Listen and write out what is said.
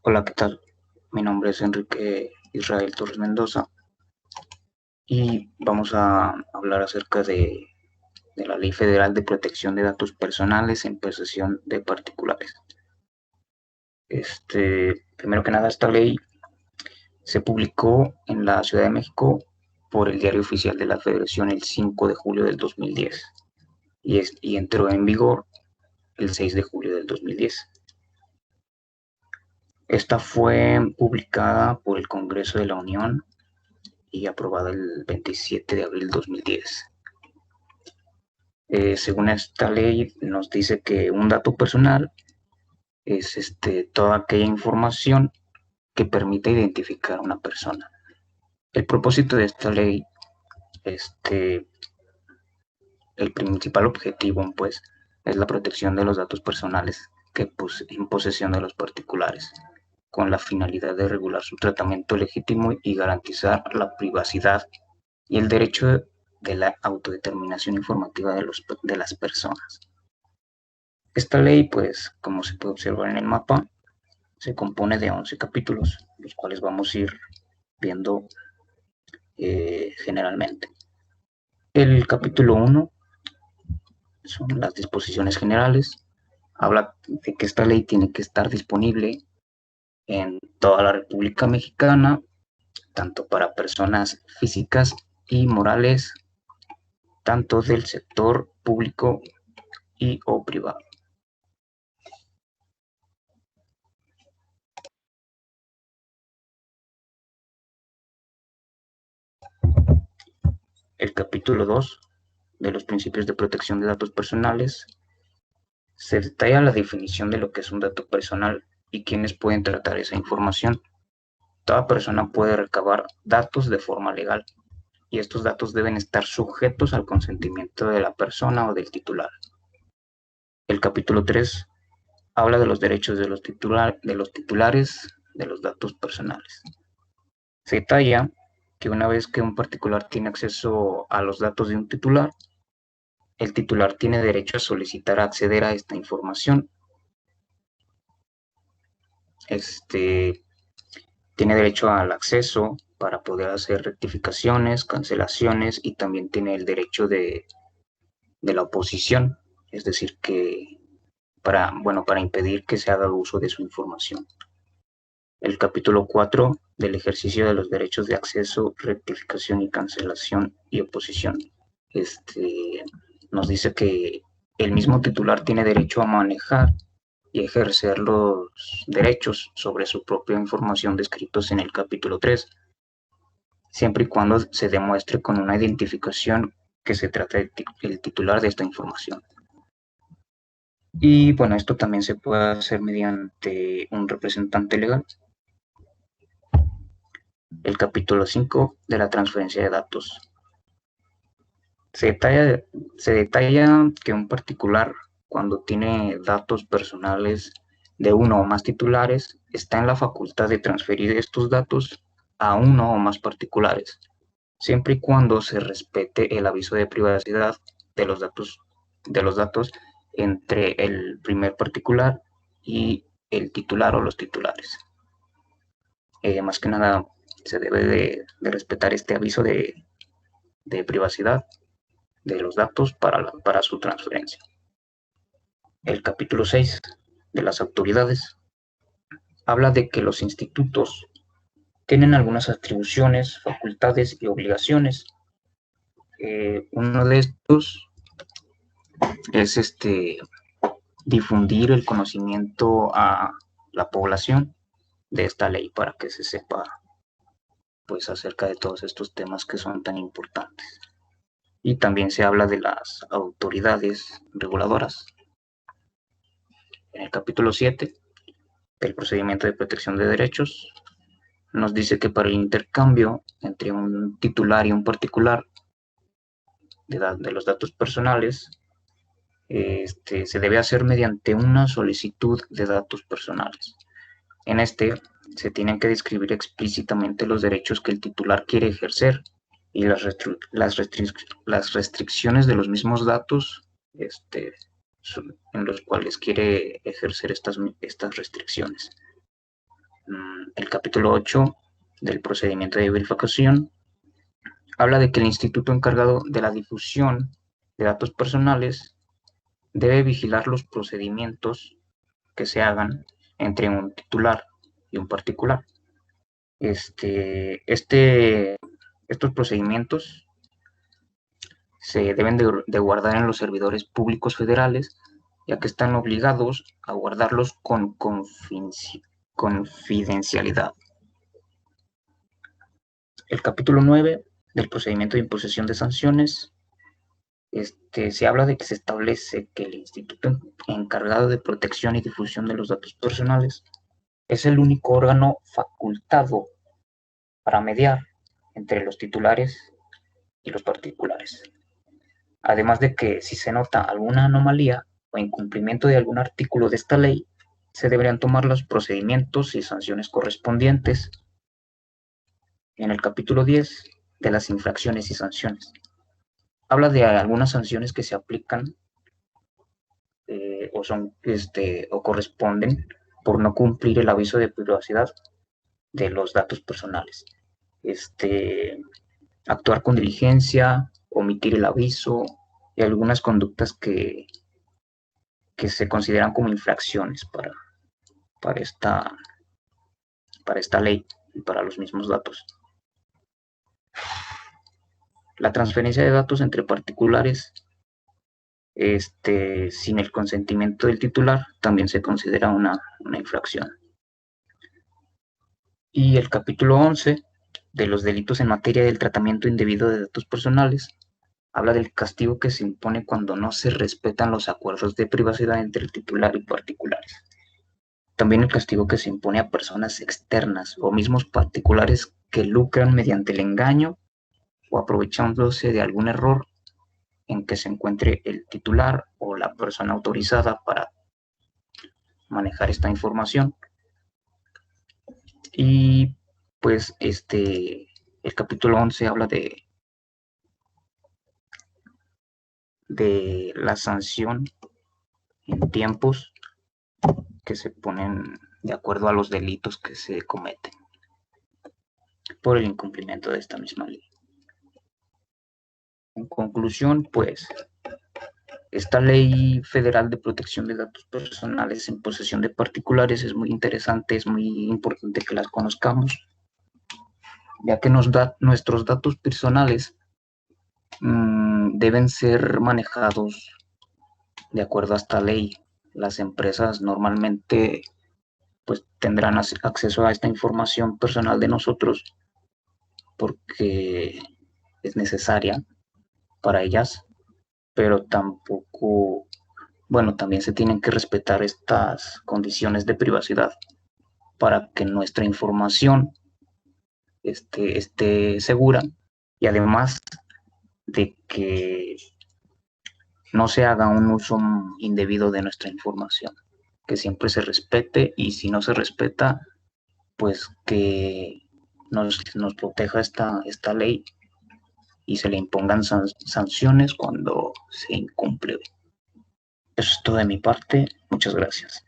Hola, ¿qué tal? Mi nombre es Enrique Israel Torres Mendoza y vamos a hablar acerca de la Ley Federal de Protección de Datos Personales en posesión de particulares. Primero que nada, esta ley se publicó en la Ciudad de México por el Diario Oficial de la Federación el 5 de julio del 2010 y entró en vigor el 6 de julio del 2010. Esta fue publicada por el Congreso de la Unión y aprobada el 27 de abril del 2010. Según esta ley, nos dice que un dato personal es toda aquella información que permite identificar a una persona. El propósito de esta ley, el principal objetivo, pues, es la protección de los datos personales que en posesión de los particulares, con la finalidad de regular su tratamiento legítimo y garantizar la privacidad y el derecho de la autodeterminación informativa de las personas. Esta ley, pues, como se puede observar en el mapa, se compone de 11 capítulos, los cuales vamos a ir viendo generalmente. El capítulo 1 son las disposiciones generales. Habla de que esta ley tiene que estar disponible en toda la República Mexicana, tanto para personas físicas y morales, tanto del sector público y o privado. El capítulo 2 de los principios de protección de datos personales se detalla la definición de lo que es un dato personal y quiénes pueden tratar esa información. Toda persona puede recabar datos de forma legal y estos datos deben estar sujetos al consentimiento de la persona o del titular. El capítulo 3 habla de los derechos de los titulares de los datos personales. Se detalla que una vez que un particular tiene acceso a los datos de un titular, el titular tiene derecho a solicitar acceder a esta información. Tiene derecho al acceso para poder hacer rectificaciones, cancelaciones y también tiene el derecho de la oposición, es decir, que para impedir que se haga uso de su información. El capítulo 4 del ejercicio de los derechos de acceso, rectificación y cancelación y oposición. Nos dice que el mismo titular tiene derecho a manejar y ejercer los derechos sobre su propia información descritos en el capítulo 3, siempre y cuando se demuestre con una identificación que se trata del titular de esta información. Y bueno, esto también se puede hacer mediante un representante legal. El capítulo 5 de la transferencia de datos. Se detalla que un particular, cuando tiene datos personales de uno o más titulares, está en la facultad de transferir estos datos a uno o más particulares, siempre y cuando se respete el aviso de privacidad de los datos entre el primer particular y el titular o los titulares. Más que nada, se debe de respetar este aviso de privacidad de los datos para su transferencia. El capítulo 6 de las autoridades habla de que los institutos tienen algunas atribuciones, facultades y obligaciones. Uno de estos es difundir el conocimiento a la población de esta ley para que se sepa pues acerca de todos estos temas que son tan importantes. Y también se habla de las autoridades reguladoras. En el capítulo 7 del procedimiento de protección de derechos nos dice que para el intercambio entre un titular y un particular de los datos personales se debe hacer mediante una solicitud de datos personales. En se tienen que describir explícitamente los derechos que el titular quiere ejercer y las restricciones de los mismos datos en los cuales quiere ejercer estas restricciones. El capítulo 8 del procedimiento de verificación habla de que el instituto encargado de la difusión de datos personales debe vigilar los procedimientos que se hagan entre un titular y un particular. Estos procedimientos se deben de guardar en los servidores públicos federales, ya que están obligados a guardarlos con confidencialidad. El capítulo 9 del procedimiento de imposición de sanciones, se habla de que se establece que el instituto encargado de protección y difusión de los datos personales es el único órgano facultado para mediar entre los titulares y los particulares. Además de que si se nota alguna anomalía o incumplimiento de algún artículo de esta ley, se deberían tomar los procedimientos y sanciones correspondientes. En el capítulo 10 de las infracciones y sanciones, habla de algunas sanciones que se aplican o corresponden por no cumplir el aviso de privacidad de los datos personales. Actuar con diligencia, omitir el aviso y algunas conductas que se consideran como infracciones para esta ley y para los mismos datos. La transferencia de datos entre particulares sin el consentimiento del titular también se considera una infracción. Y el capítulo 11 de los delitos en materia del tratamiento indebido de datos personales habla del castigo que se impone cuando no se respetan los acuerdos de privacidad entre el titular y particulares. También el castigo que se impone a personas externas o mismos particulares que lucran mediante el engaño o aprovechándose de algún error en que se encuentre el titular o la persona autorizada para manejar esta información. Y pues el capítulo 11 habla de la sanción en tiempos que se ponen de acuerdo a los delitos que se cometen por el incumplimiento de esta misma ley. En conclusión, pues, esta ley federal de protección de datos personales en posesión de particulares es muy interesante, es muy importante que las conozcamos, ya que nuestros datos personales deben ser manejados de acuerdo a esta ley. Las empresas normalmente pues tendrán acceso a esta información personal de nosotros porque es necesaria para ellas, pero tampoco, bueno, también se tienen que respetar estas condiciones de privacidad para que nuestra información esté segura y además de que no se haga un uso indebido de nuestra información, que siempre se respete y si no se respeta, pues que nos proteja esta ley y se le impongan sanciones cuando se incumple. Eso es todo de mi parte. Muchas gracias.